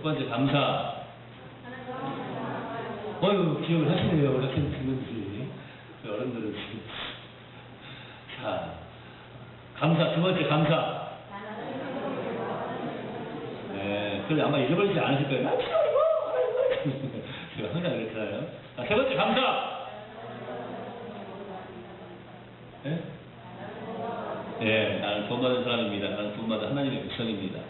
첫 번째 감사. 어휴, 기억을 하시네요. 어렸을 때 듣는지. 어른들은 지금. 자, 감사. 두 번째 감사. 네, 그걸 아마 잊어버리지 않으실 거예요. 난 치워이고! 제가 항상 그랬잖아요. 자, 세 번째 감사. 네? 네, 나는 구원받은 사람입니다. 나는 구원받은 하나님의 백성입니다.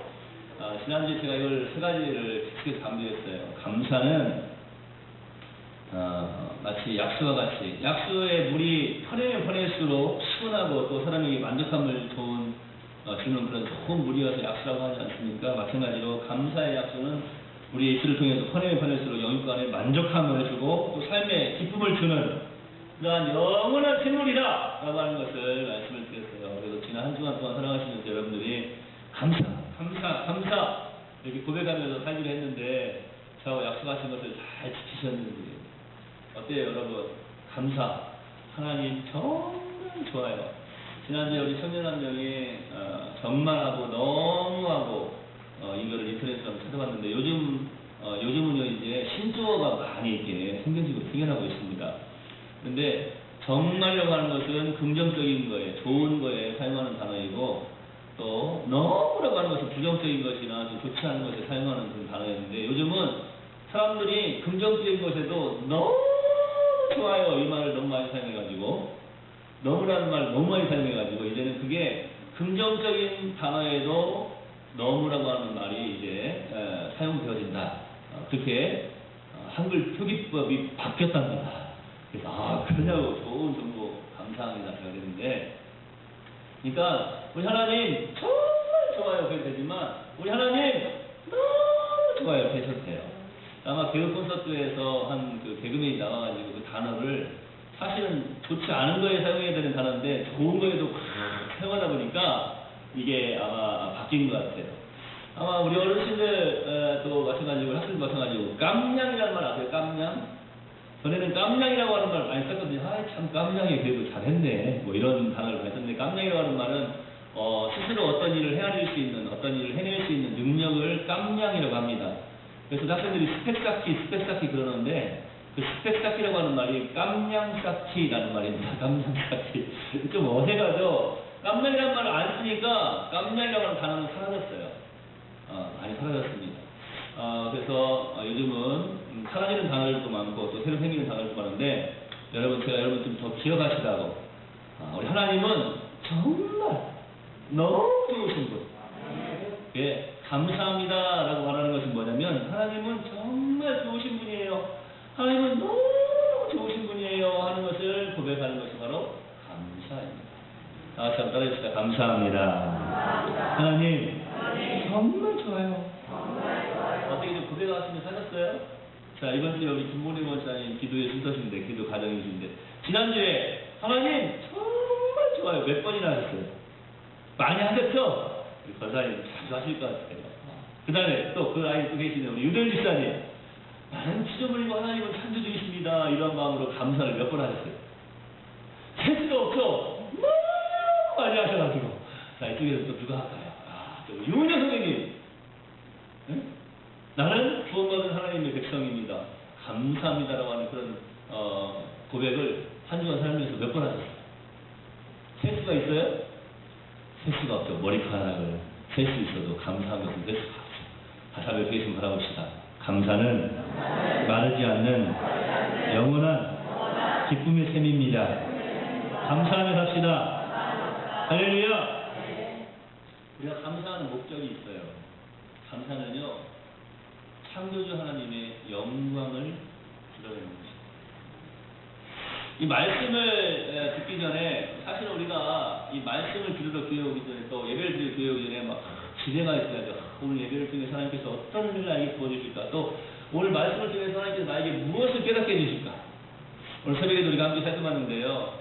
지난주에 제가 이걸 세 가지를 계속해서 강조했어요. 감사는 마치 약수와 같이 약수의 물이 퍼내면 퍼낼수록 시원하고 또 사람에게 만족감을 주는 그런 좋은 물이어서 약수라고 하지 않습니까? 마찬가지로 감사의 약수는 우리의 입술을 통해서 퍼내면 퍼낼수록 영육간에 만족함을 주고 또 삶에 기쁨을 주는 그러한 영원한 샘물이다 라고 하는 것을 말씀을 드렸어요. 그래서 지난 한 주간 동안 살아가시면서 여러분들이 감사 이렇게 고백하면서 살기로 했는데 저하고 약속하신 것을 잘 지키셨는지 어때요 여러분? 감사. 하나님 정말 좋아요. 지난주에 우리 청년 한 명이 정말하고 너무하고 이거를 인터넷으로 찾아봤는데 요즘은요 이제 신조어가 많이 이렇게 생겨나고 있습니다. 근데 정말이라고 하는 것은 긍정적인 거에 좋은 거에 사용하는 단어이고 또 너무라고 하는 것은 부정적인 것이나 좀 좋지 않은 것에 사용하는 그런 단어였는데 요즘은 사람들이 긍정적인 것에도 너무 좋아요 이 말을 너무 많이 사용해가지고 너무라는 말 너무 많이 사용해가지고 이제는 그게 긍정적인 단어에도 너무라고 하는 말이 이제 사용되어진다. 그렇게 한글 표기법이 바뀌었답니다. 그래서 그러냐고 좋은 정보 감사합니다 제가 그랬는데 그러니까 우리 하나님 정말 좋아요 그래도 되지만 우리 하나님 너무 좋아요 되셔도 돼요. 아마 개그 콘서트에서 한 그 개그맨이 나와가지고 그 단어를 사실은 좋지 않은 거에 사용해야 되는 단어인데 좋은 거에도 사용하다 보니까 이게 아마 바뀐 것 같아요. 아마 우리 어르신들 또 마찬가지고 학생도 마찬가지고 깜냥이라는 말 아세요? 깜냥? 전에는 깜냥이라고 하는 말 많이 썼거든요. 참 깜냥이 그래도 잘했네. 뭐 이런 단어를 많이 썼는데 깜냥이라고 하는 말은 스스로 어떤 일을 헤아릴 수 있는 어떤 일을 해낼 수 있는 능력을 깜냥이라고 합니다. 그래서 학생들이 스펙 쌓기 그러는데 그 스펙 쌓기라고 하는 말이 깜냥 쌓기라는 말입니다. 깜냥 쌓기. 좀 어색하죠? 깜냥이라는 말을 안 쓰니까 깜냥이라고 하는 단어는 사라졌어요. 많이 사라졌습니다. 그래서 요즘은 사라지는 단어들도 많고 또 새로 생기는 단어들도 많은데 제가 여러분 좀 더 기억하시라고 우리 하나님은 정말 너무 좋으신 분. 예, 감사합니다 라고 말하는 것은 뭐냐면 하나님은 정말 좋으신 분이에요. 하나님은 너무 좋으신 분이에요 하는 것을 고백하는 것이 바로 감사입니다. 다 같이 한번 따라해봅시다. 감사합니다. 하나님 정말 좋아요. 어떻게 좀 고백하시면 사셨어요? 자, 이번 주에 우리 김보리 원사님 기도의 순서신데, 기도 가정이신데, 지난주에 하나님 정말 좋아요. 몇 번이나 하셨어요? 많이 하셨죠? 우리 권사님 자주 하실 것 같아요. 그 다음에 또 그 아이 또 계시는 우리 유대일 집사님, 나는 지저분이고 하나님은 창조주이십니다. 이런 마음으로 감사를 몇 번 하셨어요? 셀 수가 없죠? 너무 많이 하셔가지고. 자, 이쪽에서 또 누가 할까요? 또 유은혜 선생님. 네? 나는 구원받은 하나님의 백성입니다. 감사합니다라고 하는 그런 고백을 한 주간 살면서 몇 번 하셨어요? 셀 수가 있어요? 셀 수가 없죠. 머리카락을 셀 수 있어도 감사한 것은 셀 수가 없죠. 다시 한번 이렇게 좀 바라봅시다. 감사는 마르지 않는 영원한 기쁨의 셈입니다. 감사하며 삽시다. 할렐루야. 우리가 감사하는 목적이 있어요. 감사는요, 창조주 하나님의 영광을 드러내는 것입니다. 이 말씀을 듣기 전에, 사실은 우리가 이 말씀을 들으러 교회 오기 전에, 또 예배를 드리러 교회 오기 전에 막 기대가 있어야죠. 오늘 예배를 통해서 하나님께서 어떤 은혜를 나에게 부어주실까? 또 오늘 말씀을 통해서 하나님께서 나에게 무엇을 깨닫게 해주실까? 오늘 새벽에도 우리가 함께 살펴봤는데요.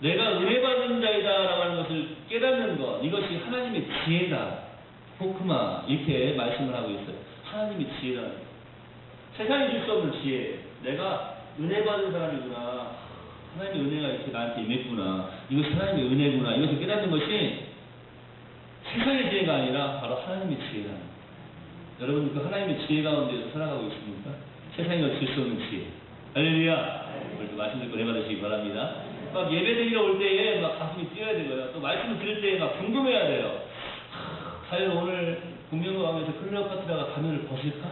내가 은혜 받는 자이다라고 하는 것을 깨닫는 것, 이것이 하나님의 지혜다. 호크마 이렇게 말씀을 하고 있어요. 하나님의 지혜다. 세상이 줄 수 없는 지혜. 내가 은혜 받은 사람이구나. 하나님의 은혜가 이렇게 나한테 임했구나. 이것이 하나님의 은혜구나. 이것을 깨닫는 것이 세상의 지혜가 아니라 바로 하나님의 지혜다. 여러분 그 하나님의 지혜 가운데서 살아가고 있습니까? 세상에 어쩔 수 없는 지혜. 할렐루야. 오늘도 말씀 듣고 내받으시기 바랍니다. 막 예배 드리러 올 때에 막 가슴이 뛰어야 되고요. 또 말씀을 들을 때에 막 궁금해야 돼요. 과연 오늘 공명강에서 클레오파트라가 가면을 벗을까?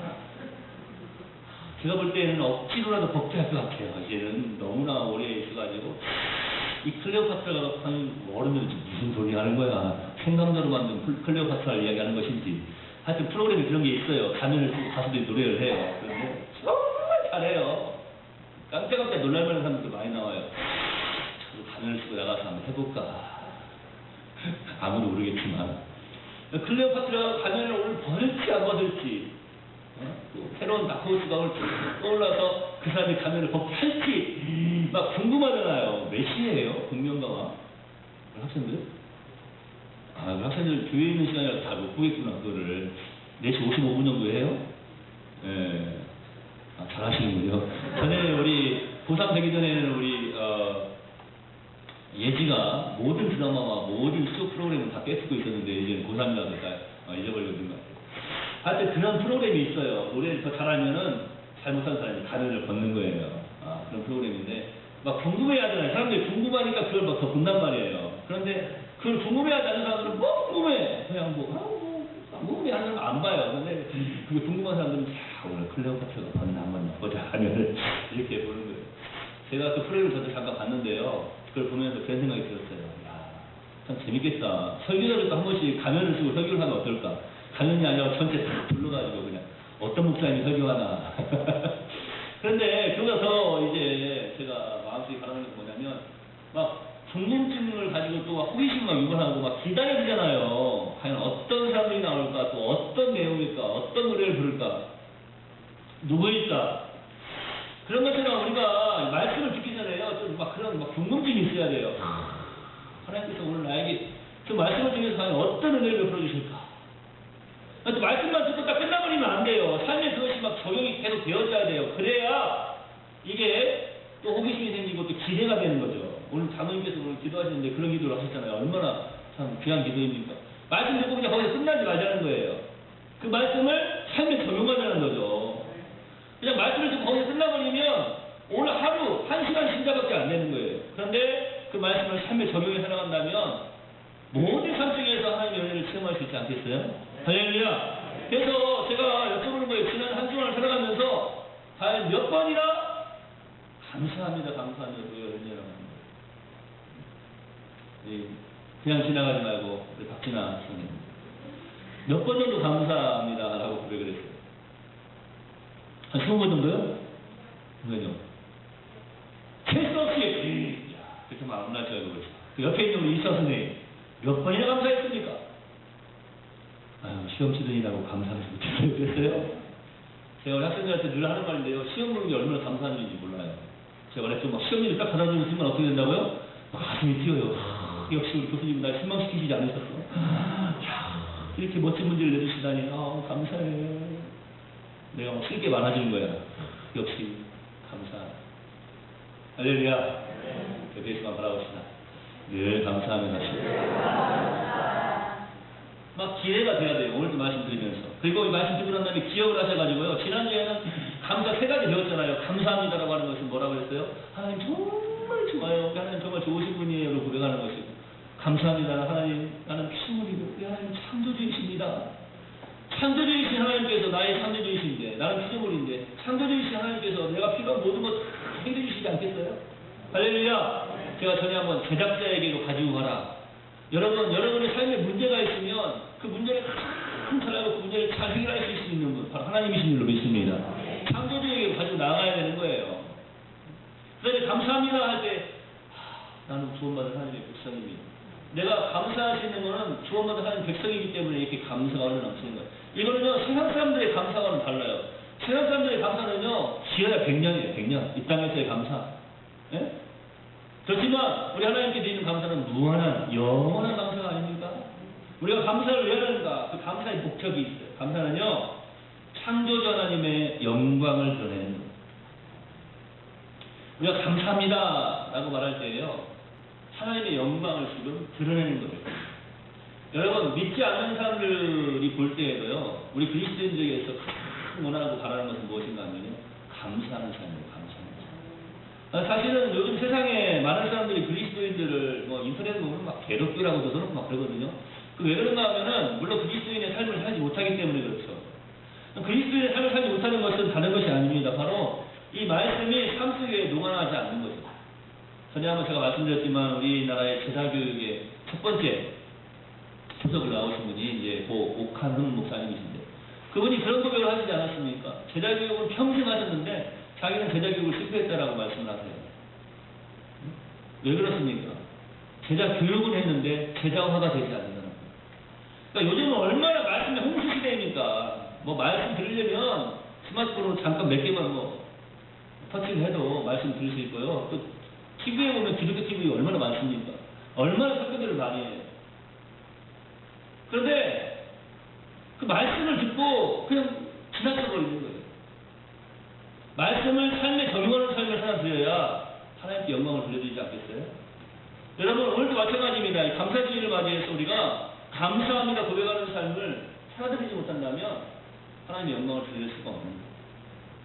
제가 볼 때는 억지로라도 벗게 할 것 같아요. 이제는 너무나 오래 있어가지고 이 클레오파트라가 과연 어른들은 무슨 소리 하는 거야? 생감자로 만든 클레오파트라를 이야기하는 것인지. 하여튼 프로그램이 그런 게 있어요. 가면을 쓰고 가수들이 노래를 해요. 그런데 정말 잘해요. 깜짝깜짝 놀랄만한 사람들도 많이 나와요. 저도 가면을 쓰고 나가서 한번 해볼까. 아무도 모르겠지만 클레오파트라가 가면을 오늘 벗을지 안 벗을지, 또 새로운 다크호스가 오늘 떠올라서 그 사람이 가면을 벗게 할지 막 궁금하잖아요. 몇 시에요? 공명강화 학생들? 아, 학생들 교회에 있는 시간이라 다 못 보겠구나. 그거를 4시 55분 정도 해요? 예. 아, 잘하시는군요. 전에 우리 고3 되기 전에는 우리 예지가 모든 드라마와 모든 수업 프로그램을 다 뺏고 있었는데 이제 고3이라서 잊어버리고 있는 것 같아요. 하여튼 그런 프로그램이 있어요. 노래를 더 잘하면은 잘못한 사람이 가면을 벗는 거예요. 아, 그런 프로그램인데 막 궁금해 하잖아요. 사람들이 궁금하니까 그걸 막 더 본단 말이에요. 그런데 그걸 궁금해하지 않는 사람들은 뭐 궁금해. 그냥 궁금해하는 거 안 봐요. 근데 그게 궁금한 사람들은 자, 오늘 클레오파트라가 벗나 한번 보자 하면 이렇게 보는 거예요. 제가 그 프로그램을 저도 잠깐 봤는데요. 그걸 보면서 그런 생각이 들었어요. 야, 참 재밌겠다. 설교자들도 한 번씩 가면을 쓰고 설교를 하면 어떨까? 가면이 아니라 전체 다 불러가지고 그냥 어떤 목사님이 설교하나. 그런데 그보다 더 이제 제가 마음속에 바라는 게 뭐냐면 막 궁금증을 가지고 또 호기심 막 유발하고 막 기다려지잖아요. 과연 어떤 사람들이 나올까? 또 어떤 내용일까? 어떤 노래를 부를까? 누구일까? 그런 것처럼 우리가 말씀을 듣기 전에요. 좀 막 그런 막 궁금증이 있어야 돼요. 하나님께서 오늘 나에게 그 말씀을 통해서 과연 어떤 은혜를 베풀어 주실까? 또 말씀만 듣고 딱 끝나버리면 안 돼요. 삶에 그것이 막 적용이 계속 되어져야 돼요. 그래야 이게 또 호기심이 생기고 또 기대가 되는 거죠. 오늘 장로님께서 오늘 기도하시는데 그런 기도를 하셨잖아요. 얼마나 참 귀한 기도입니까? 말씀 듣고 그냥 거기서 끝나지 말자는 거예요. 그 말씀을 삶에 적용하자는 거죠. 그냥 말씀을 듣고 거기서 끝나버리면 오늘 하루 1시간 신자밖에 안 되는 거예요. 그런데 그 말씀을 삶에 적용해 살아간다면 모든 삶 속에서 하나님의 은혜를 체험할 수 있지 않겠어요? 할렐루야. 그래서 제가 여쭤보는 거예요. 지난 한 주간을 살아가면서 과연 몇 번이나 감사합니다, 감사합니다, 은혜라고 합니다. 그냥 지나가지 말고 우리 박진아 선생님 몇 번 정도 감사합니다 라고 고백을 했어요. 한 20번 정도요? 왜요? 실수 없이 그렇게 말 안 날 줄 알고 그랬어요. 그 옆에 있는 우리 이사 선생님 몇 번이나 감사했습니까? 아유, 시험 치르느라고 감사하지 못했어요. 제가 우리 학생들한테 늘 하는 말인데요. 시험 보는 게 얼마나 감사한 일인지 몰라요. 제가 그랬죠. 막 시험지를 딱 받아주면 쓰면 어떻게 된다고요? 막 가슴이 뛰어요. 역시 우리 교수님 날 실망시키지 않으셨어. 이렇게 멋진 문제를 내주시다니 감사해요. 내가 막 쓸 게 많아지는 거야. 역시 감사. 할렐루야. 뵙겠지만 바라봅시다. 늘 감사하면 하시고 막 기회가 돼야 돼요. 오늘도 말씀드리면서. 그리고 이 말씀 듣고 난 다음에 기억을 하셔가지고요. 지난주에는 감사 3가지 배웠잖아요. 감사합니다라고 하는 것은 뭐라고 했어요? 하나님 정말 좋아요. 하나님 정말 좋으신 분이에요로 고백하는 것이고, 감사합니다. 하나님, 나는 피조물이고 하나님 창조주이십니다. 창조주이신 하나님께서 나의 창조주이신데, 나는 피조물인데 창조주이신 하나님께서 내가 필요한 모든 것 다 해주시지 않겠어요? 할렐루야. 제가 전에 한번 제작자에게로 가지고 가라. 여러분의 삶에 문제가 있으면 그 문제를 잘 알고 그 문제를 잘 해결할 수 있는 분, 바로 하나님이신 줄로 믿습니다. 창조주에게 가지고 나가야 되는 거예요. 그래서 감사합니다 할 때, 나는 구원받은 하나님의 백성입니다. 내가 감사할 수 있는 것은 구원받은 하나님 백성이기 때문에 이렇게 감사가 흘러넘치는 거예요. 이거는요, 세상 사람들의 감사와는 달라요. 세상 사람들의 감사는요, 기어야 100년이에요, 100년. 이 땅에서의 감사. 예? 그렇지만 우리 하나님께 드리는 감사는 무한한 영원한 감사가 아닙니까? 우리가 감사를 왜 하는가? 그 감사의 목적이 있어요. 감사는요, 창조주 하나님의 영광을 드러내는 거예요. 우리가 감사합니다 라고 말할 때에요, 하나님의 영광을 지금 드러내는 거예요. 여러분, 믿지 않는 사람들이 볼 때에도요, 우리 그리스도인들에게서 가장 원하고 바라는 것은 무엇인가 하면요, 감사하는 삶이에요, 감사하는 삶. 사실은 요즘 세상에 많은 사람들이 그리스도인들을 뭐 인터넷에 보면 막 괴롭기라고도 써놓고 막 그러거든요. 그 왜 그런가 하면은, 물론 그리스도인의 삶을 살지 못하기 때문에 그렇죠. 그리스도인의 삶을 살지 못하는 것은 다른 것이 아닙니다. 바로 이 말씀이 삶 속에 녹아나지 않는 거죠. 전에 한번 제가 말씀드렸지만 우리나라의 제자교육의 첫 번째 수석을 나오신 분이 이제 고 옥한흠 목사님이신데, 그분이 그런 고백을 하시지 않았습니까? 제자교육은 평생 하셨는데 자기는 제자교육을 실패했다라고 말씀을 하세요. 왜 그렇습니까? 제자교육은 했는데 제자화가 되지 않는 사람. 그러니까 요즘은 얼마나 말씀의 홍수 시대입니까? 뭐 말씀 들으려면 스마트폰으로 잠깐 몇 개만 뭐 터치를 해도 말씀 들을 수 있고요. 또 TV에 보면 기독교 TV 얼마나 많습니까? 얼마나 설교들을 많이 해요. 그런데 그 말씀을 듣고 그냥 지나쳐버리는 거예요. 말씀을 삶에 적용하는 삶을 살아드려야 하나님께 영광을 돌려드리지 않겠어요? 여러분, 오늘도 마찬가지입니다. 이 감사주의를 맞이해서 우리가 감사합니다 고백하는 삶을 살아드리지 못한다면 하나님의 영광을 드릴 수가 없는 거예요.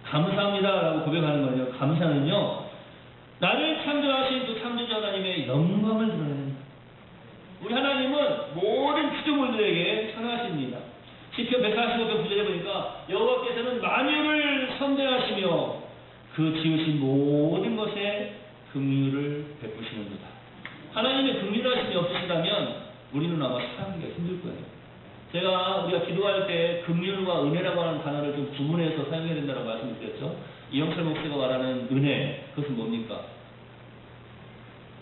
감사합니다라고 고백하는 거는요, 감사는요, 나를 창조하신 그 창조자 하나님의 영광을 드러내는 거예요. 우리 하나님은 모든 피조물들에게 선하십니다. 시편 145편 9절에 보니까 여호와께서는 만유를 선대하시며 그 지으신 모든 것에 긍휼을 베푸시는도다. 하나님의 긍휼하심이 없으시다면 우리는 아마 살아가기가 힘들 거예요. 우리가 기도할 때 긍휼과 은혜라고 하는 단어를 좀 구분해서 사용해야 된다고 말씀드렸죠. 이영철 목사가 말하는 은혜, 그것은 뭡니까?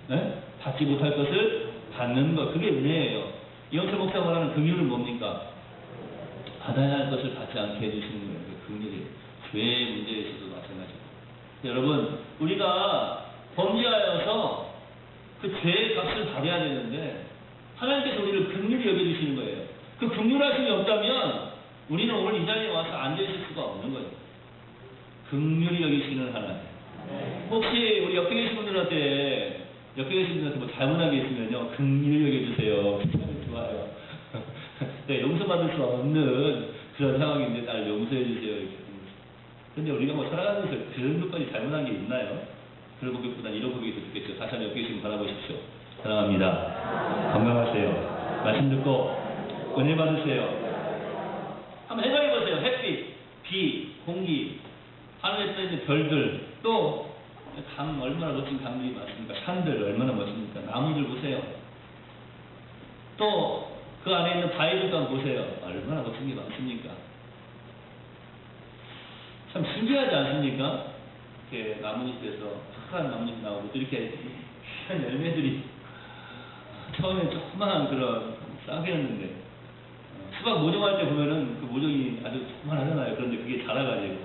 네? 받지 못할 것을 받는 것, 그게 은혜예요. 이영철 목사가 말하는 긍휼은 뭡니까? 받아야 할 것을 받지 않게 해주시는 거예요. 긍휼이에요. 죄의 문제에 있어서도 마찬가지고. 여러분, 우리가 범죄하여서 그 죄의 값을 받아야 되는데 하나님께서 우리를 긍휼히 여겨주시는 거예요. 그 긍휼하심이 없다면 우리는 오늘 이 자리에 와서 앉아있을 수가 없는 거예요. 긍휼히 여기시는 하나님. 혹시 우리 옆에 계신 분들한테 뭐 잘못한 게 있으면요, 긍휼히 여겨주세요. 좋아요. 네, 용서받을 수 없는 그런 상황인데 나를 용서해 주세요. 이렇게. 근데 우리가 뭐 살아가면서 그런 것까지 잘못한 게 있나요? 그런 고백보다는 이런 고백이 더 좋겠죠. 다시 한번 옆에 계신 분 바라보십시오. 사랑합니다. 건강하세요. 말씀 듣고 은혜 받으세요. 한번 생각해 보세요. 햇빛, 비, 공기, 하늘에 떠 있는 별들, 또 강, 얼마나 멋진 강들이 많습니까? 산들 얼마나 멋집니까? 나무들 보세요. 또 그 안에 있는 바위들도 한번 보세요. 얼마나 멋진 게 많습니까? 참 신기하지 않습니까? 이렇게 나뭇잎에서 파란 나뭇잎 나오고 또 이렇게 희한 열매들이 처음에 조그만한 그런 싹이었는데 수박 모종할 때 보면은 그 모종이 아주 조그만하잖아요. 그런데 그게 자라가지고,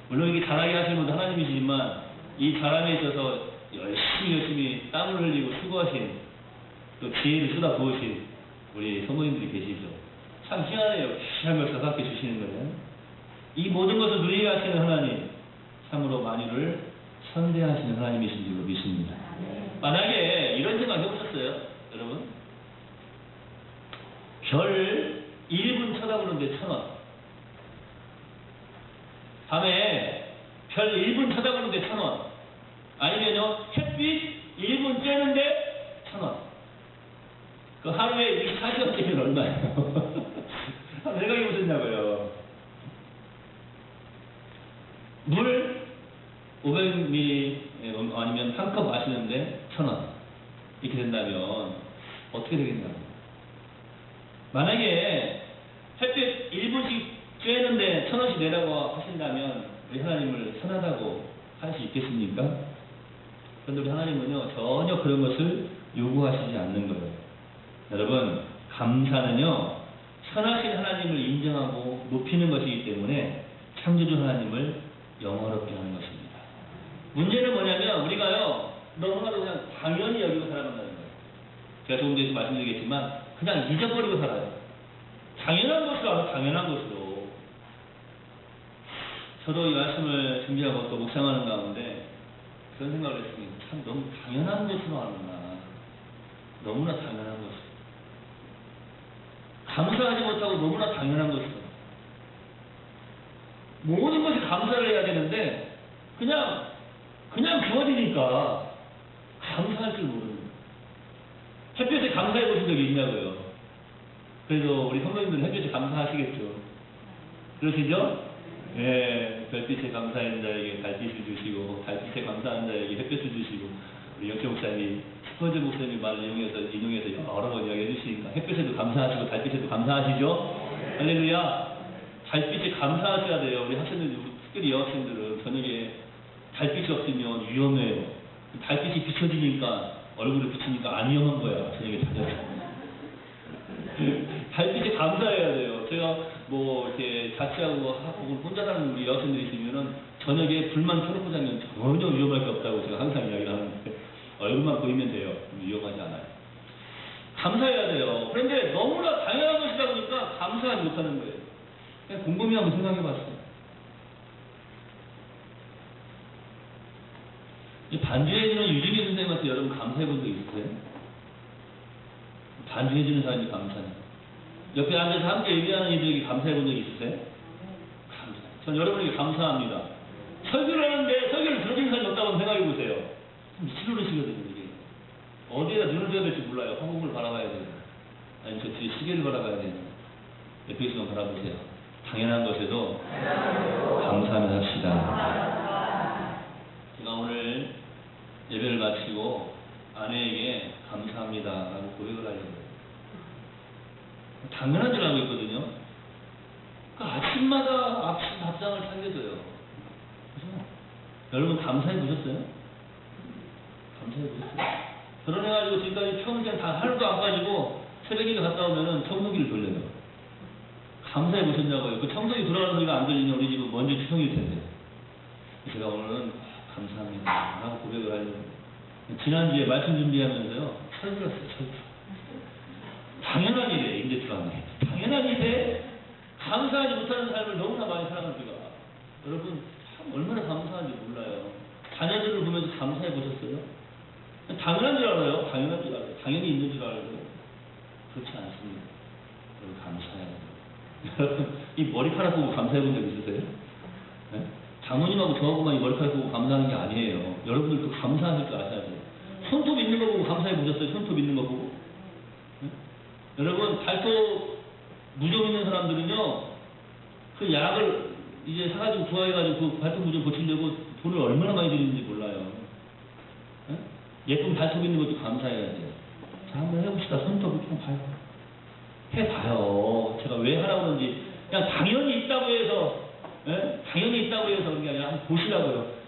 물론 이게 자라게 하시는 분도 하나님이시지만 이 자람에 있어서 열심히 땀을 흘리고 수고하신, 또 지혜를 쏟아 부으신 우리 성도님들이 계시죠. 참 희한해요. 귀한 걸 허락해 주시는 거예요. 이 모든 것을 누리게 하시는 하나님, 참으로 만유를 선대하시는 하나님이신 줄로 믿습니다. 만약에 이런 생각 해보셨어요? 여러분? 별 1분 쳐다보는데 1,000원. 밤에 별 1분 쳐다보는데 1,000원. 아니면요, 햇빛 1분 쬐는데 1,000원. 그 하루에 24시간째면 얼마예요? 한번 생각해 보셨냐고요. 물 500ml 아니면 한 컵 마시는데 1,000원. 이렇게 된다면 어떻게 되겠냐고. 만약에 햇빛 1분씩 쬐는데 1,000원씩 내라고 하신다면 우리 하나님을 선하다고 할 수 있겠습니까? 그런데 우리 하나님은요, 전혀 그런 것을 요구하시지 않는 거예요. 여러분, 감사는요, 선하신 하나님을 인정하고 높이는 것이기 때문에 창조주 하나님을 영화롭게 하는 것입니다. 문제는 뭐냐면 우리가요, 너무나도 그냥 당연히 여기고 살아간다는 거예요. 제가 조금 전에 말씀드리겠지만 그냥 잊어버리고 살아요. 당연한 것으로 아주 당연한 것으로. 저도 이 말씀을 준비하고 또 묵상하는 가운데 그런 생각을 했습니다. 참 너무 당연한 것으로 하는구나. 너무나 당연한 것으로. 감사하지 못하고 너무나 당연한 것이죠. 모든 것이 감사를 해야 되는데 그냥 주어지니까 감사할 줄 모르는 거예요. 햇볕에 감사해 보신 적이 있냐고요. 그래도 우리 성도님들은 햇볕에 감사하시겠죠. 그러시죠? 예, 별빛에 감사하는 자에게 달빛을 주시고 달빛에 감사하는 자에게 햇볕을 주시고 우리 영태 목사님 스퍼즈 목사님 말을 인용해서 여러 번 이야기해 주시니까 햇볕에도 감사하시고 달빛에도 감사하시죠? 할렐루야. 달빛에 감사하셔야 돼요. 우리 학생들, 특별히 여학생들은 저녁에 달빛이 없으면 위험해요. 달빛이 비춰지니까 얼굴에 비치니까 안 위험한 거야. 저녁에 자녀들. 달빛에 감사해야 돼요. 제가 뭐 이렇게 자취하고 혹은 혼자 사는 우리 여학생들이 있으면은 저녁에 불만 켜놓고 자면 전혀 위험할 게 없다고 제가 항상 이야기를 하는데 얼굴만 보이면 돼요. 위험하지 않아요. 감사해야 돼요. 그런데 너무나 당연한 것이다 보니까 감사하지 못하는 거예요. 그냥 곰곰이 한번 생각해 봤어요. 반주해주는 유진기 선생님한테 여러분 감사해 본 적 있으세요? 반주해주는 사람이 감사해요. 옆에 앉아서 함께 얘기하는 이들에게 감사해 본 적 있으세요? 감사. 전 여러분에게 감사합니다. 설교를 하는데 설교를 들어주는 사람이 없다고 생각해 보세요. 미치노릇이거든요, 이게. 어디에다 눈을 둬야 될지 몰라요. 화공을 바라봐야 돼요. 아니, 저 뒤에 시계를 바라봐야 돼요. 옆에 있으면 바라보세요. 당연한 것에도 감사를 합시다. 제가 오늘 예배를 마치고 아내에게 감사합니다라고 고백을 하려고요. 당연한 줄 알고 있거든요. 그러니까 아침마다 아침 밥상을 차려줘요. 그죠? 여러분 감사해 보셨어요? 감사해 보셨어요? 결혼해가지고 지금까지 평생 다 하루도 안 가지고 새벽에 갔다 오면은 청소기를 돌려요. 감사해 보셨냐고요? 그 청소기 돌아가는 소리가 안 들리면 우리 집은 먼저 추성일 텐데. 제가 오늘은 감사합니다 라고 고백을 하려고. 지난주에 말씀 준비하면서요, 철들었어요, 철들. 당연한 일이에요, 임대차관님. 당연한 일에 감사하지 못하는 삶을 너무나 많이 살아간 우리가. 여러분, 참 얼마나 감사한지 몰라요. 자녀들을 보면서 감사해 보셨어요? 당연한 줄 알아요. 당연한 줄 알아요. 당연히 있는 줄 알고. 그렇지 않습니다. 여러분, 감사해야 돼요. 여러분, 이 머리카락 보고 감사해 본 적 있으세요? 네? 장모님하고 저하고만 이 머리카락 보고 감사하는 게 아니에요. 여러분들도 감사하실 줄 아셔야 돼요. 손톱 있는 거 보고 감사해 보셨어요? 손톱 있는 거 보고? 네? 여러분, 발톱 무좀 있는 사람들은요, 그 약을 이제 사가지고 구해가지고 그 발톱 무좀 고치려고 돈을 얼마나 많이 들이는지 몰라요. 네? 예쁜 발톱 있는 것도 감사해야 돼요. 자, 한번 해봅시다. 손톱을 좀 봐요. 해봐요. 제가 왜 하라고 그러는지. 그냥 당연히 있다고 해서, 예? 당연히 있다고 해서 그런 게 아니라 한번 보시라고요.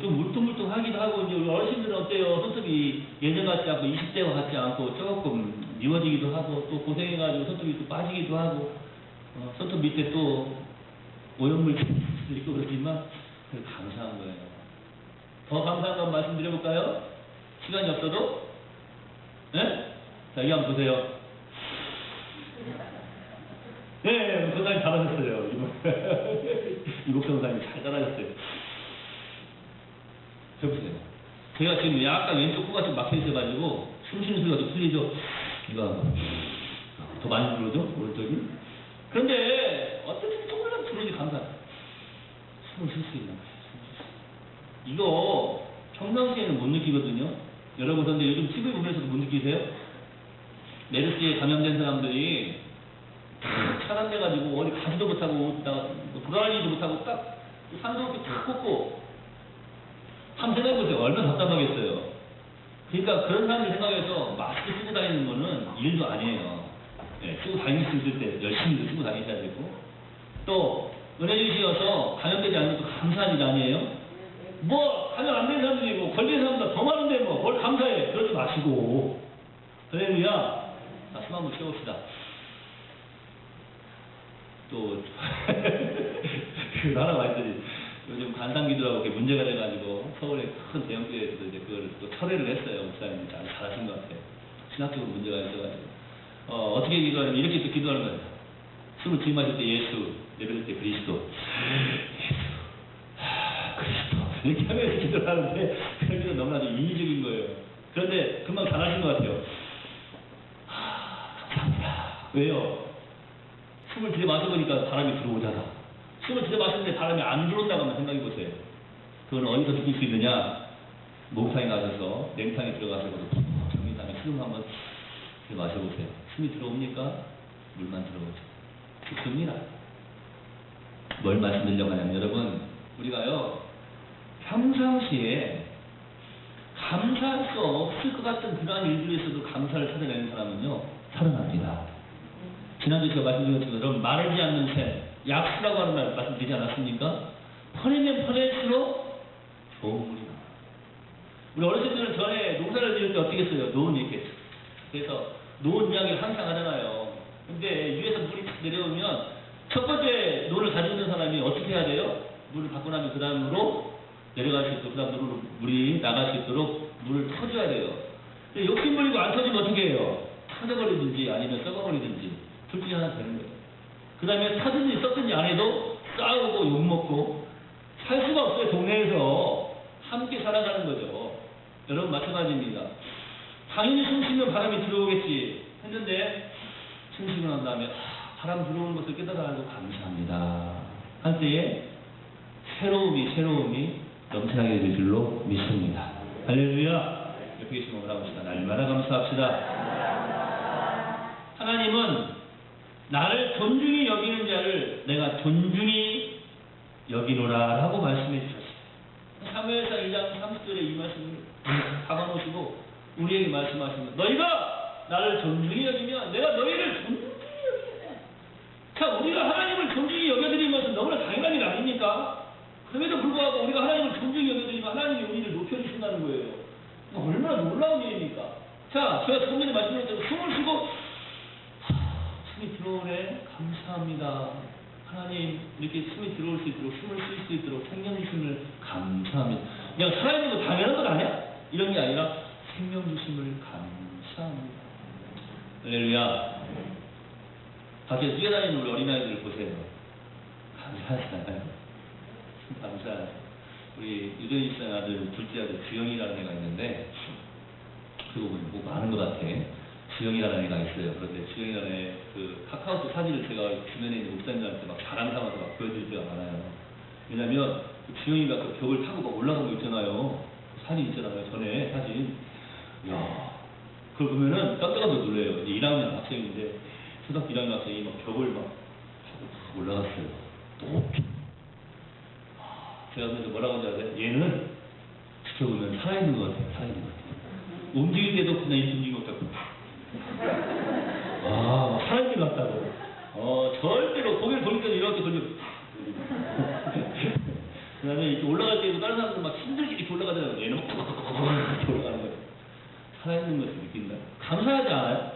좀 울퉁불퉁하기도 하고, 이제 우리 어르신들은 어때요? 손톱이 예전 같지 않고 20대와 같지 않고 조금 미워지기도 하고, 또 고생해가지고 손톱이 또 빠지기도 하고, 손톱 밑에 또 오염물 수도 있고 그러지만, 그게 감사한 거예요. 더 감사한 건 말씀드려볼까요? 시간이 없어도? 예? 자, 여기 한번 보세요. 네, 선생님 잘하셨어요. 이국 선생님 잘 따라하셨어요. 해보세요. 제가 지금 약간 왼쪽 코가 좀 막혀 있어가지고 숨 쉬는 소리가 좀 틀리죠? 이거 더 많이 들어오죠? 오른쪽이? 그런데 어떻게 조금이라도 들어오지 감사. 숨을 쉴 수 있나 봐요. 이거 평상시에는 못 느끼거든요. 여러분 근데 요즘 TV 보면서도 못 느끼세요? 메르스에 감염된 사람들이 차단돼가지고 어디 가지도 못하고 돌아다니지도 못하고 딱 산소호흡기 탁 꽂고 한번 생각해보세요. 얼마나 답답하겠어요. 그러니까 그런 사람들 생각해서 마스크 쓰고 다니는 거는 일도 아니에요. 네, 쓰고 다닐 수 있을 때 열심히 쓰고 다니셔야 되고, 또 은혜 주시어서 감염되지 않는 것도 감사한 일 아니에요? 뭐 감염 안 된 사람들이 뭐 걸린 사람보다 더 많은데 뭐 뭘 감사해. 그러지 마시고. 할렐루야. 자, 숨 한번 쉬어봅시다. 또 그 하나 말했더니 요즘 간상기도라고 이렇게 문제가 돼가지고 서울의 큰 대형교회에서도 이제 그걸 또 철회를 했어요. 목사님이 아주 잘하신 것 같아요. 신학적으로 문제가 있어가지고 어떻게 기도하냐면 이렇게 또 기도하는 거예요. 숨을 들이마실 때 예수, 내뱉을 때 그리스도, 예수, 그리스도 이렇게 하면서 기도를 하는데 그런 기도 너무나도 인위적인 거예요. 그런데 금방 잘하신 것 같아요. 감사합니다. 왜요? 숨을 들여 마셔보니까 바람이 들어오잖아. 숨을 들여 마셨는데 바람이 안 들어온다고 한번 생각해 보세요. 그건 어디서 느낄 수 있느냐? 목욕탕에 가셔서 냉탕에 들어가서 정리 다음에 숨 한번 들여 마셔보세요. 숨이 들어옵니까? 물만 들어오죠. 좋습니다. 뭘 말씀드리려고 하냐면 여러분, 우리가요 평상시에 감사할 수 없을 것 같은 그러한 일들에서도 감사를 찾아내는 사람은요 살아납니다. 지난주에 제가 말씀드린 것처럼 여러분, 마르지 않는 새, 약수라고 하는 말 말씀드리지 않았습니까? 퍼내면 퍼낼수록 좋은 물이 나와요. 우리 어렸을 때는 전에 농사를 지을 때 어떻게 했어요? 노은 이렇게. 그래서 노은 이야기를 항상 하잖아요. 근데 위에서 물이 탁 내려오면 첫 번째 노를 가지고 있는 사람이 어떻게 해야 돼요? 물을 받고 나면 그 다음으로 내려갈 수 있도록, 그 다음으로 물이 나갈 수 있도록 물을 터줘야 돼요. 욕심 부리고 안 터지면 어떻게 해요? 터져버리든지 아니면 썩어버리든지 둘 중에 하나 되는 거예요. 그 다음에 타든지 썩든지 안 해도 싸우고 욕먹고 살 수가 없어요. 동네에서 함께 살아가는 거죠. 여러분 마찬가지입니다. 당연히 숨 쉬면 바람이 들어오겠지 했는데 숨 쉬고 난 다음에 바람 들어오는 것을 깨달아 알고 감사합니다 할 때에 새로움이 넘쳐나게 될 줄로 믿습니다. 할렐루야. 옆에 계신 분을 합시다. 날마다 감사합시다. 하나님은 나를 존중히 여기는 자를 내가 존중히 여기노라 라고 말씀해 주셨습니다. 사무엘상 2장 30절에 이 말씀을 박아놓으시고 우리에게 말씀하시면 너희가 나를 존중히 여기면 내가 너희를 존중히 여기겠네. 자, 우리가 하나님을 존중히 여겨드리는 것은 너무나 당연한 일 아닙니까? 그럼에도 불구하고 우리가 하나님을 존중히 여겨드리면 하나님이 우리를 높여주신다는 거예요. 얼마나 놀라운 일입니까? 자, 제가 조금 전에 말씀드린 대로 숨을 쉬고 숨이 들어오네. 감사합니다. 하나님 이렇게 숨이 들어올 수 있도록 숨을 쉴 수 있도록 생명 주심을 감사합니다. 그냥 살아있는 거 당연한 것 아니야? 이런 게 아니라 생명 주심을 감사합니다. 할렐루야. 밖에 뛰어다니는 우리 어린아이들을 보세요. 감사하잖아요. 감사하죠. 우리 유전이 씨의 아들, 둘째 아들 주영이라는 애가 있는데 그거 보면 뭐 많은 것 같아. 주영이라는 애가 있어요. 그런데 주영이라는 애 그 카카오톡 사진을 제가 주변에 있는 목사님들한테 막 자랑 삼아서 막 보여드릴 때가 많아요. 왜냐면 그 주영이가 그 벽을 타고 막 올라간 거 있잖아요. 그 사진 있잖아요. 전에 사진. 이야, 그걸 보면은 깜짝 놀래요. 이제 1학년 학생인데 초등학교 1학년 학생이 막 벽을 막 타고 올라갔어요. 높이. 제가 그래서 뭐라고 하지 않아요? 얘는 지켜보면 살아있는 것 같아요. 살아있는 것 같아요. 움직일 때도 그냥 이렇게 움직이는 것 같고. 아, 살아있는 것 같다고. 절대로 고개를 돌릴 때도 이렇게 돌리고. 그 다음에 이렇게 올라갈 때도 다른 사람들 막 힘들게 이렇게 올라가잖아요. 얘는 막 이렇게 올라가는 거예요. 살아있는 것을 느낀다. 감사하지 않아요?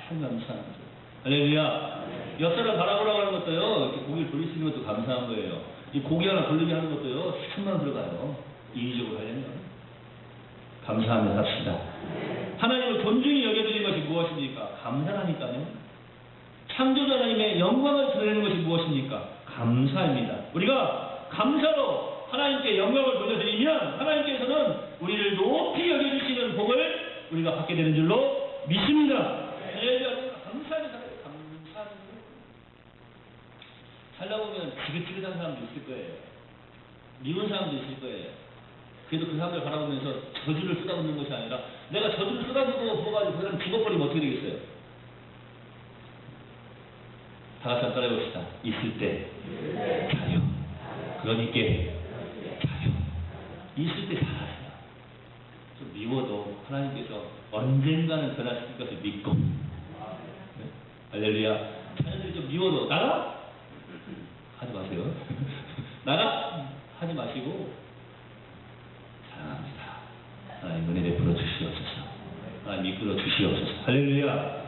참 감사한 거죠. 할렐루야. 옆사람 바라보라고 하는 것도요, 이렇게 고개를 돌릴 수 있는 것도 감사한 거예요. 이 고개 하나 돌리게 하는 것도요, 수천만 들어가요. 인위적으로 하려면. 감사하며 삽시다. 하나님을 존중히 여겨드리는 것이 무엇입니까? 감사하니까요. 창조주 하나님의 영광을 드러내는 것이 무엇입니까? 감사입니다. 우리가 감사로 하나님께 영광을 돌려드리면 하나님께서는 우리를 높이 여겨주시는 복을 우리가 받게 되는 줄로 믿습니다. 감사하는 사람, 감사하는 살다 보면 지긋지긋한 사람도 있을 거예요. 미운 사람도 있을 거예요. 그래도 그 사람들 바라보면서 저주를 쏟아붓는 것이 아니라 내가 저주를 쏟아붓고 부어가지고 그 사람 죽어버리면 어떻게 되겠어요? 다 같이 한번 따라해봅시다. 있을 때 자유. 그러니까 자유. 있을 때 잘하세요. 좀 미워도 하나님께서 언젠가는 변화시킬 것을 믿고. 네? 할렐루야. 자녀들이 좀 미워도 나가? 하지 마세요. 나가? 하지 마시고 사랑합니다. 하나님 은혜 베풀어 주시옵소서. 하나님 이끌어 주시옵소서. 할렐루야.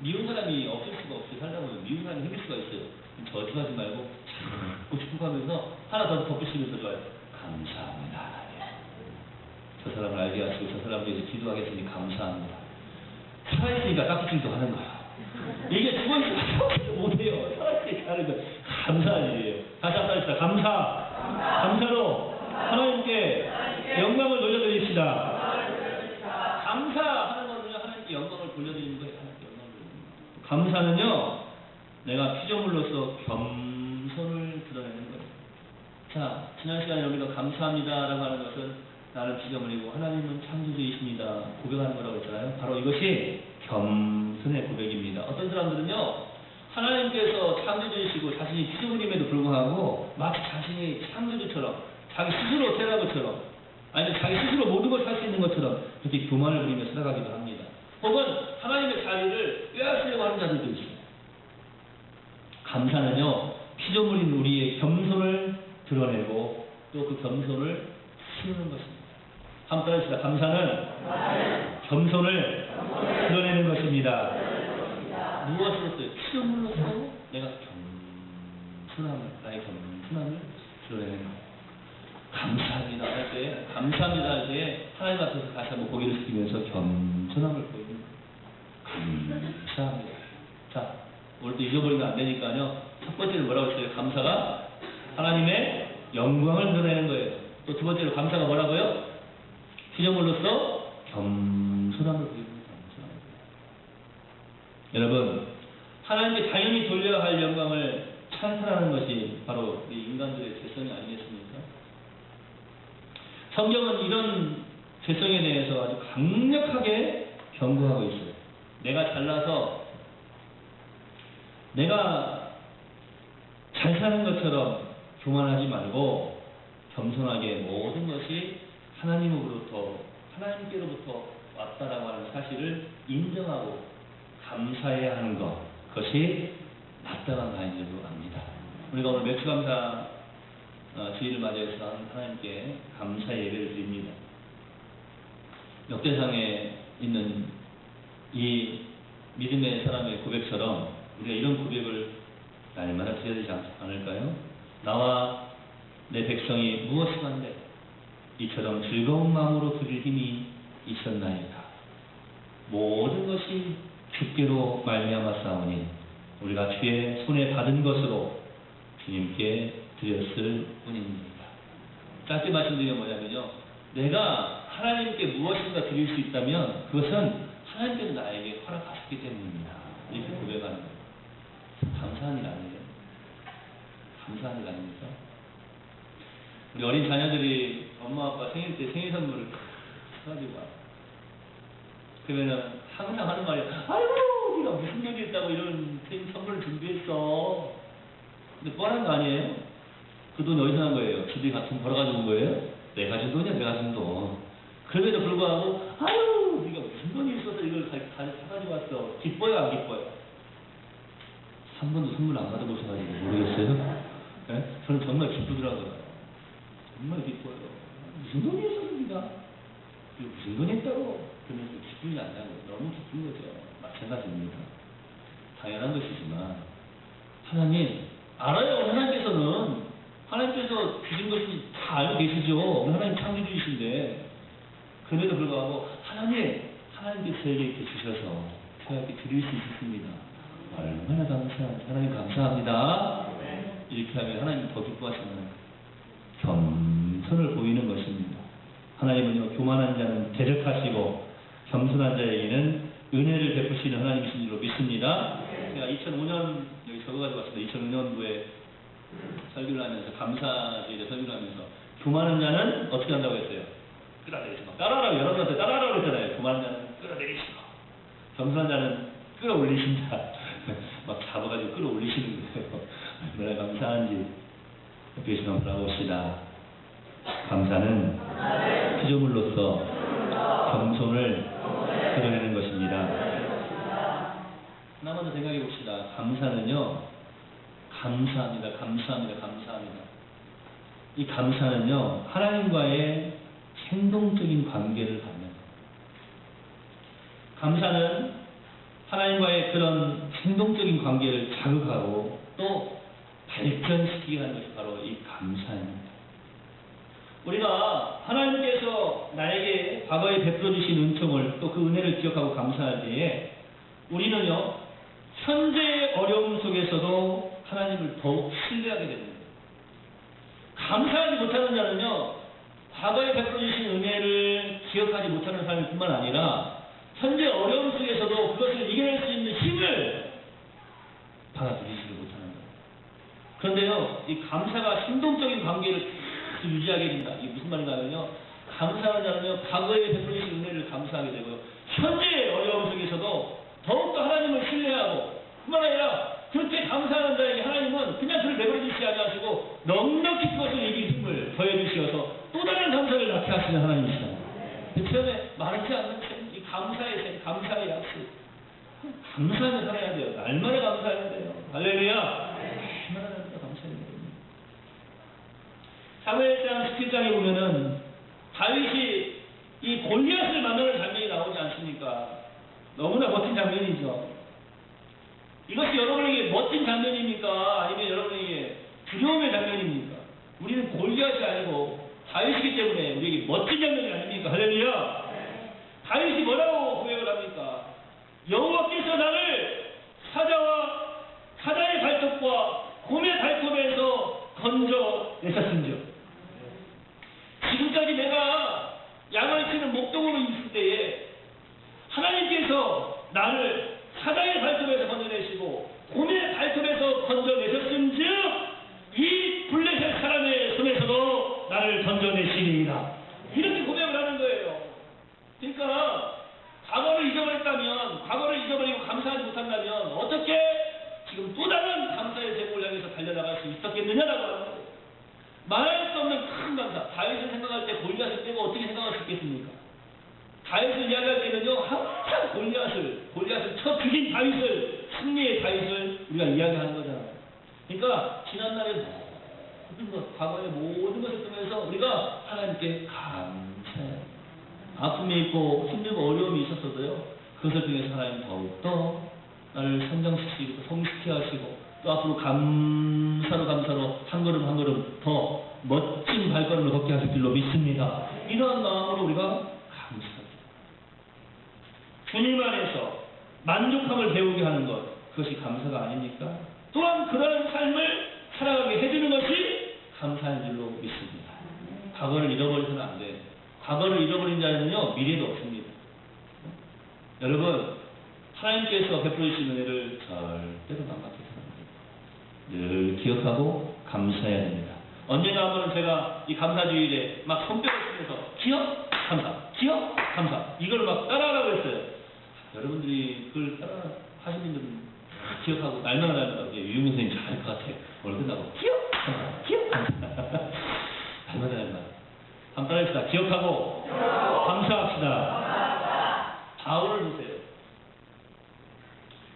미운 사람이 없을 수가 없이 살다 보면 미운 사람이 생길 수가 있어요. 저주하지 말고 자꾸 축복하면서 하나 더 덧붙이면서 좋아요. 감사합니다. 하나님. 저 사람을 알게 하시고 저 사람을 위해서 기도하겠으니 감사합니다. 살아있으니까 깍두기도 하는 거야. 이게 죽어있으면 깍두기도 못해요. 살아있으니까 하는 거야. 감사한 일이에요. 다시 한번 합시다. 감사로 하나님께 영광을 돌려드립시다. 감사하는 거는요, 하나님께 영광을 돌려드리는 거예요. 하나님께 영광을 돌려드리는 거예요. 감사는요, 내가 피조물로서 겸손을 드러내는 거예요. 자, 지난 시간에 우리가 감사합니다라고 하는 것은 나는 피조물이고 하나님은 창조주이십니다. 고백하는 거라고 했잖아요. 바로 이것이 겸손의 고백입니다. 어떤 사람들은요, 하나님께서 창조주이시고 자신이 피조물임에도 불구하고 마치 자신이 창조주처럼, 자기 스스로 태어난 것처럼, 아니면 자기 스스로 모든 걸 할 수 있는 것처럼 그렇게 교만을 부리며 살아가기도 합니다. 혹은 하나님의 자리를 빼앗으려고 하는 자들도 있어요. 감사는요, 피조물인 우리의 겸손을 드러내고 또 그 겸손을 키우는 것입니다. 한번 따라합시다. 감사는 겸손을 드러내는 것입니다. 무엇으로서요? 피조물로서 내가 나의 겸손함을 드러내는 거예요. 감사합니다 할 때, 감사합니다 할 때 하나님 앞에서 다시 한번 고개를 숙이면서 겸손함을 보이는 거예요. 감사합니다. 자, 오늘도 잊어버리면 안 되니까요. 첫 번째는 뭐라고 했어요? 감사가 하나님의 영광을 드러내는 거예요. 또 두 번째로 감사가 뭐라고요? 피조물로서 겸손함을 보이는 감사합니다. 여러분, 하나님께 당연히 돌려야 할 영광을 찬탄하는 것이 바로 우리 인간들의 죄성이 아니겠습니까? 성경은 이런 죄성에 대해서 아주 강력하게 경고하고 있어요. 내가 잘나서 내가 잘 사는 것처럼 교만하지 말고 겸손하게 모든 것이 하나님께로부터 왔다라고 하는 사실을 인정하고 감사해야 하는 것, 그것이 마땅한 마인드로 압니다. 우리가 오늘 맥주감사 주일을 맞이해서 하나님께 감사 예배를 드립니다. 역대상에 있는 이 믿음의 사람의 고백처럼 우리가 이런 고백을 날마다 드려야 되지 않을까요? 나와 내 백성이 무엇이간데 이처럼 즐거운 마음으로 드릴 힘이 있었나이다. 모든 것이 주께로 말미암아 싸우니 우리가 주의 손에 받은 것으로 주님께 드렸을 뿐입니다. 짧게 말씀드리면 뭐냐면요, 내가 하나님께 무엇인가 드릴 수 있다면 그것은 하나님께서 나에게 허락하셨기 때문입니다. 이렇게 고백하는 거예요. 감사한 일 아니에요? 감사한 일 아닙니까? 우리 어린 자녀들이 엄마 아빠 생일 때 생일 선물을 사가지고 와요. 그러면은 항상 하는 말이, 아이고 네가 무슨 일이 있다고 이런 생일 선물을 준비했어. 근데 뻔한 거 아니에요? 그 돈 어디서 난 거예요? 집이 같은 벌어가지고 온 거예요? 내가 준 돈이야, 내가 준 돈. 그럼에도 불구하고, 아유 네가 무슨 돈이 있어서 이걸 사가지고 왔어. 기뻐요, 안 기뻐요? 한 번도 선물 안 받아보셔가지고 모르겠어요? 네? 저는 정말 기쁘더라고요. 정말 기뻐요. 무슨 돈이 있어서 네가 무슨 돈이 있다고 그러면서 기쁘지 않냐고. 너무 기쁜 거죠. 마찬가지입니다. 당연한 것이지만 하나님 알아요. 하나님께서 주신 것이 다 알고 계시죠. 하나님 창조주이신데, 그럼에도 불구하고 하나님께서 저에게 이렇게 주셔서 제가 이렇게 드릴 수 있습니다. 얼마나 감사합니다. 하나님 감사합니다. 이렇게 하면 하나님 더 기뻐하시는 겸손을 보이는 것입니다. 하나님은요, 교만한 자는 대적하시고 겸손한 자에게는 은혜를 베푸시는 하나님이신 줄로 믿습니다. 제가 2005년 여기 적어가지고 왔습니다. 2005년도에 설교를 하면서, 감사주일에 설교를 하면서 교만한 자는 어떻게 한다고 했어요? 끌어내리시고. 따라하라고, 여러분한테 따라하라고 했잖아요. 교만한 자는 끌어내리시고, 겸손한 자는 끌어올리신다. 막 잡아가지고 끌어올리시는 거예요. 얼마나 감사한지 옆에 계시면 돌아봅시다. 감사는 피조물로서 겸손을 드러내는 것입니다. 하나만 더 생각해 봅시다. 감사는요, 감사합니다. 이 감사는요, 하나님과의 행동적인 관계를 갖는 거예요. 감사는 하나님과의 그런 행동적인 관계를 자극하고 또 발전시키게 하는 것이 바로 이 감사입니다. 우리가 하나님께서 나에게 과거에 베풀어 주신 은총을, 또 그 은혜를 기억하고 감사할 때에 우리는요, 현재의 어려움 속에서도 하나님을 더욱 신뢰하게 되는 거예요. 감사하지 못하는 자는요, 과거에 베풀어 주신 은혜를 기억하지 못하는 사람일 뿐만 아니라 현재 어려움 속에서도 그것을 이겨낼 수 있는 힘을 받아들이지를 못하는 거예요. 그런데요, 이 감사가 신동적인 관계를 계속 유지하게 됩니다. 이게 무슨 말인가면요, 감사하냐면요, 과거에 베풀으신 은혜를 감사하게 되고요, 현재의 어려움 속에서도 더욱더 하나님을 신뢰하고, 뿐만 아니라 그렇게 감사하는 자에게 하나님은 그냥 그를 내버려 두시지 않으시고 넉넉히 그것을 이길 힘을 더해주시어서 또 다른 감사를 낳게 하시는 하나님이시다. 처음에 말하지 않는 이 감사의 셈, 감사의 약속, 감사하며 살아야 돼요. 날마다 감사해야 돼요. 할렐루야. 날마다 감사해야 돼요. 사무엘상 17장에 보면은 다윗이 이 골리앗을 만나는 장면이 나오지 않습니까? 너무나 멋진 장면이죠. 이것이 여러분에게 멋진 장면입니까? 아니면 여러분에게 두려움의 장면입니까? 우리는 골리앗이 아니고 다윗이기 때문에 우리에게 멋진 장면이 아닙니까? 할렐루야! 다윗이 뭐라고 고백을 합니까? 여호와께서 나를 사자의 발톱과 곰의 발톱에서 건져내셨은즉, 지금까지 내가 양을 치는 목동으로 있을 때에 하나님께서 나를 사자의 발톱에서 건져내시고 곰의 발톱에서 건져내셨은즉 이 블레셋 사람의 손에서도 나를 건져내시리이다. 이렇게 고백을 하는 거예요. 그러니까 과거를 잊어버렸다면, 과거를 잊어버리고 감사하지 못한다면 어떻게 지금 또 다른 감사의 제목을 향해서 달려나갈 수 있었겠느냐라고 하는 거예요. 말할 수 없는 큰 감사. 다윗을 생각할 때 골리앗을 빼고 어떻게 생각할 수 있겠습니까? 다윗을 이야기할 때는요, 항상 골리앗을 쳐 죽인 다윗을, 승리의 다윗을 우리가 이야기하는 거잖아요. 그러니까 지난날의 모든 것, 과거의 모든 것을 통해서 우리가 하나님께 감사해요. 아픔이 있고 힘들고 어려움이 있었어도요, 그것을 통해서 하나님 더욱더 나를 성장시키고 성숙해 하시고 또 앞으로 감사로 한 걸음 한 걸음 더 멋진 발걸음을 걷게 하실 줄로 믿습니다. 이러한 마음으로 우리가 감사합니다. 주님 안에서 만족함을 배우게 하는 것, 그것이 감사가 아닙니까? 또한 그러한 삶을 살아가게 해주는 것이 감사인 줄로 믿습니다. 과거를 잃어버리서는 안 돼요. 과거를 잃어버린 자는요, 미래도 없습니다. 여러분, 하나님께서 베풀어주신 은혜를 절대로 망각해서는 안 됩니다. 늘 기억하고 감사해야 됩니다. 언제나 한번은 제가 이 감사주일에 막 손뼉을 치면서 기억, 감사, 기억, 감사, 이걸 막 따라하라고 했어요. 여러분들이 그걸 따라 하시는 분들은 기억하고 날마다 유용 선생님 잘할 것 같아요. 오늘 끝나고 기억, 감사, 기억, 감사. 날마다 한번 따라합시다. 기억하고 감사합시다. 바울을 보세요.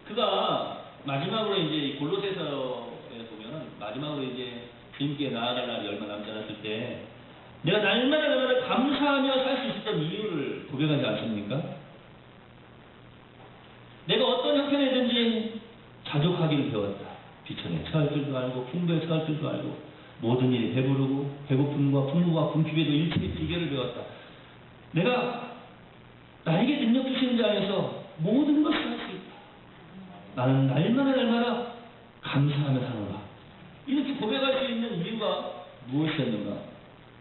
그가 마지막으로 이제 골로새서에 보면 마지막으로 이제 주님께 나아갈 날이 얼마 남지 않았을 때 내가 날마다 감사하며 살 수 있었던 이유를 고백하지 않습니까? 내가 어떤 형편이든지 자족하기를 배웠다. 비천에 처할 줄도 알고 풍부에 처할 줄도 알고 모든 일이 배부르고 배고픔과 풍부와 궁핍에도 일체의 비결을 배웠다. 내가 나에게 능력 주시는 자 안에서 모든 것을 할 수 있다. 나는 날마다 감사하며 사노라. 이렇게 고백할 수 있는 이유가 무엇이었는가?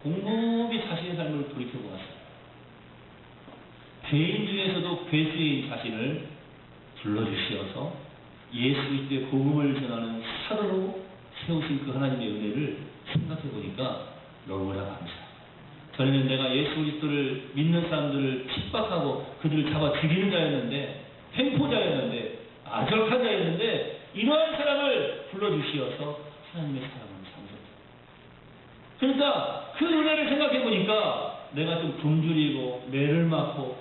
곰곰이 자신의 삶을 돌이켜보았어요. 죄인 중에서도 괴수인 자신을 불러주시어서 예수 그리스도의 복음을 전하는 사도로 세우신 그 하나님의 은혜를 생각해보니까 너무나 감사해요. 전에는 내가 예수 그리스도를 믿는 사람들을 핍박하고 그들을 잡아 죽이는 자였는데, 횡포자였는데, 아절한 자였는데 이러한 사람을 불러주시어서 하나님의 사랑을 삼으셨다. 그러니까 그 은혜를 생각해보니까 내가 좀 굶주리고 매를 맞고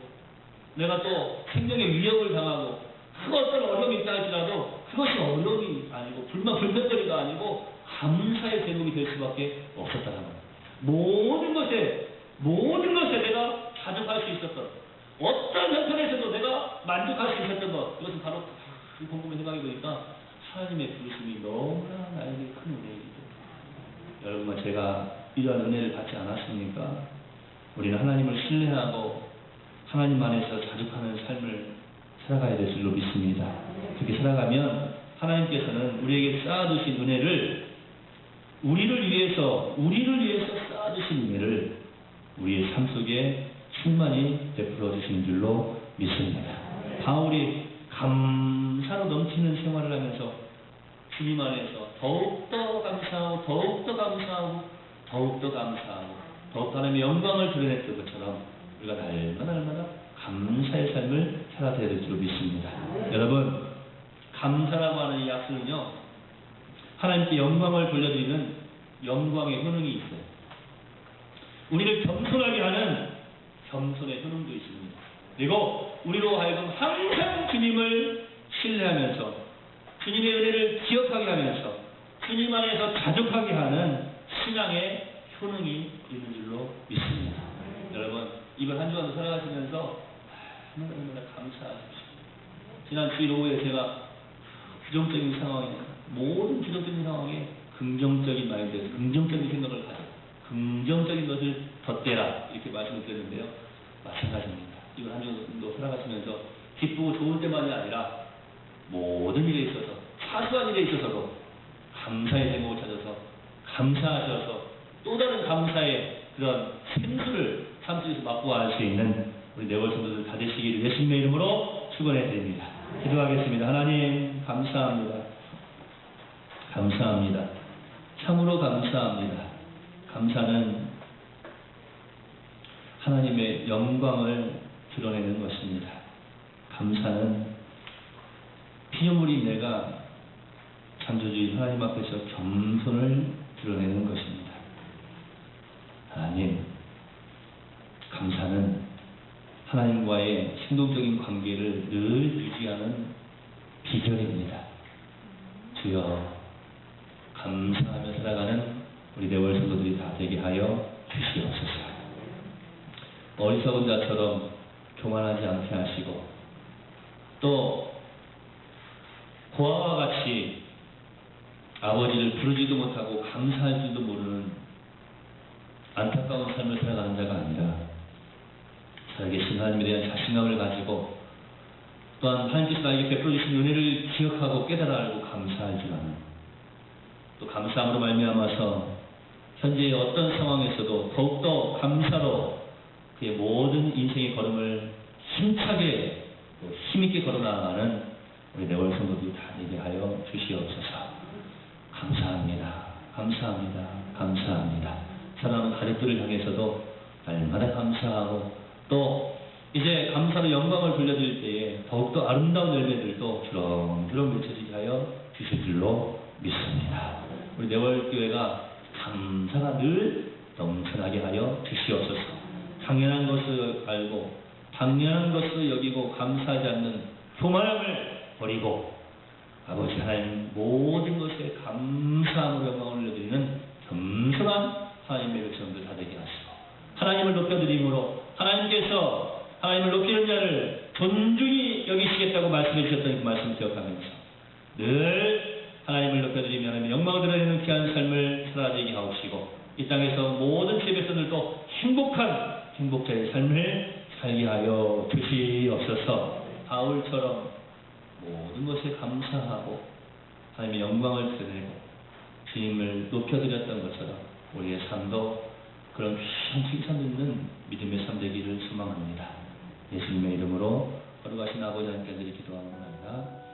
내가 또 생명의 위협을 당하고 그 어떤 어려움이 있다 할지라도 그것이 어려움이 아니고 불만불평거리가 아니고 감사의 제목이 될 수밖에 없었다는 거예요. 모든 것에 내가 자족할 수 있었던, 어떤 형편에서도 내가 만족할 수 있었던 것, 이것은 바로 곰곰이 생각해보니까 하나님의 부르심이 너무나 나에게 큰 은혜이죠. 여러분, 제가 이러한 은혜를 받지 않았습니까? 우리는 하나님을 신뢰하고 하나님 안에서 자족하는 삶을 살아가야 될 줄로 믿습니다. 그렇게 살아가면 하나님께서는 우리에게 쌓아두신 은혜를 우리를 위해서 쌓아두신 은혜를 우리의 삶 속에 충만히 베풀어 주신 줄로 믿습니다. 바울이 감사로 넘치는 생활을 하면서 주님 안에서 더욱더 감사하고 더욱더 감사하고 더욱더 감사하고 더욱더 하나님의 영광을 드러냈던 것처럼 우리가 날마다 감사의 삶을 살아야 될 줄 믿습니다. 여러분, 감사라고 하는 이 약속은요, 하나님께 영광을 돌려드리는 영광의 효능이 있어요. 우리를 겸손하게 하는 겸손의 효능도 있습니다. 그리고 우리로 하여금 항상 주님을 신뢰하면서 주님의 은혜를 기억하게 하면서 주님 안에서 자족하게 하는 신앙의 효능이 있는 줄로 믿습니다. 여러분, 이번 한 주간 살아가시면서 얼마나 감사하십시오. 지난 주일 오후에 제가 부정적인 상황에, 모든 부정적인 상황에 긍정적인 마인드, 긍정적인 생각을 가져 긍정적인 것을 덧대라 이렇게 말씀을 드렸는데요. 마찬가지입니다. 이번 한 주간도 살아가시면서 기쁘고 좋은 때만이 아니라 모든 일에 있어서, 사소한 일에 있어서도 감사의 제목을 찾아서 감사하셔서 또 다른 감사의 그런 생수를 삶 속에서 맛보아 할 수 있는 우리 네월 성도들 다 되시기를 예수님의 이름으로 축원해 드립니다. 기도하겠습니다. 하나님 감사합니다. 감사합니다. 참으로 감사합니다. 감사는 하나님의 영광을 드러내는 것입니다. 감사는 피조물인 내가 창조주인 하나님 앞에서 겸손을 드러내는 것입니다. 하나님, 감사는 하나님과의 생동적인 관계를 늘 유지하는 비결입니다. 주여, 감사하며 살아가는 우리 네월 성도들이 다 되게 하여 주시옵소서. 어리석은 자처럼 교만하지 않게 하시고 또 고아와 같이 아버지를 부르지도 못하고 감사할 줄도 모르는 안타까운 삶을 살아가는 자가 아니라 살아계신 하나님에 대한 자신감을 가지고 또한 하나님께서 나에게 베풀어 주신 은혜를 기억하고 깨달아 알고 감사할 줄 아는, 또 감사함으로 말미암아서 현재의 어떤 상황에서도 더욱더 감사로 그의 모든 인생의 걸음을 힘차게 또 힘있게 걸어나가는 우리 네월 성도들이 다 되게 하여 주시옵소서. 감사합니다. 감사합니다. 감사합니다. 사랑하는 가족들을 향해서도 날마다 감사하고 또 이제 감사로 영광을 돌려드릴 때에 더욱더 아름다운 열매들도 주렁주렁 맺혀지게 하여 주실 줄로 믿습니다. 우리 네월교회가 감사가 늘 넘쳐나게 하여 주시옵소서. 당연한 것을 알고 당연한 것을 여기고 감사하지 않는 교만함을 버리고 아버지 하나님 모든 것에 감사함으로 영광을 올려드리는 겸손한 하나님의 백성들 다 되게 하시고 하나님을 높여드림으로 하나님께서 하나님을 높이는 자를 존중히 여기시겠다고 말씀해 주셨던 그 말씀 기억하면서 늘 하나님을 높여드리며 하나님의 영광을 드러내는 귀한 삶을 살아내게 하옵시고 이 땅에서 모든 주의 백성들도 행복한 행복자의 삶을 살게 하여 주시옵소서. 바울처럼 모든 것에 감사하고 하나님의 영광을 드러내고 주님을 높여드렸던 것처럼 우리의 삶도 그런 귀한 칭찬 듣는 믿음의 삶 되기를 소망합니다. 예수님의 이름으로 거룩하신 아버지 하나님께 기도하옵나이다.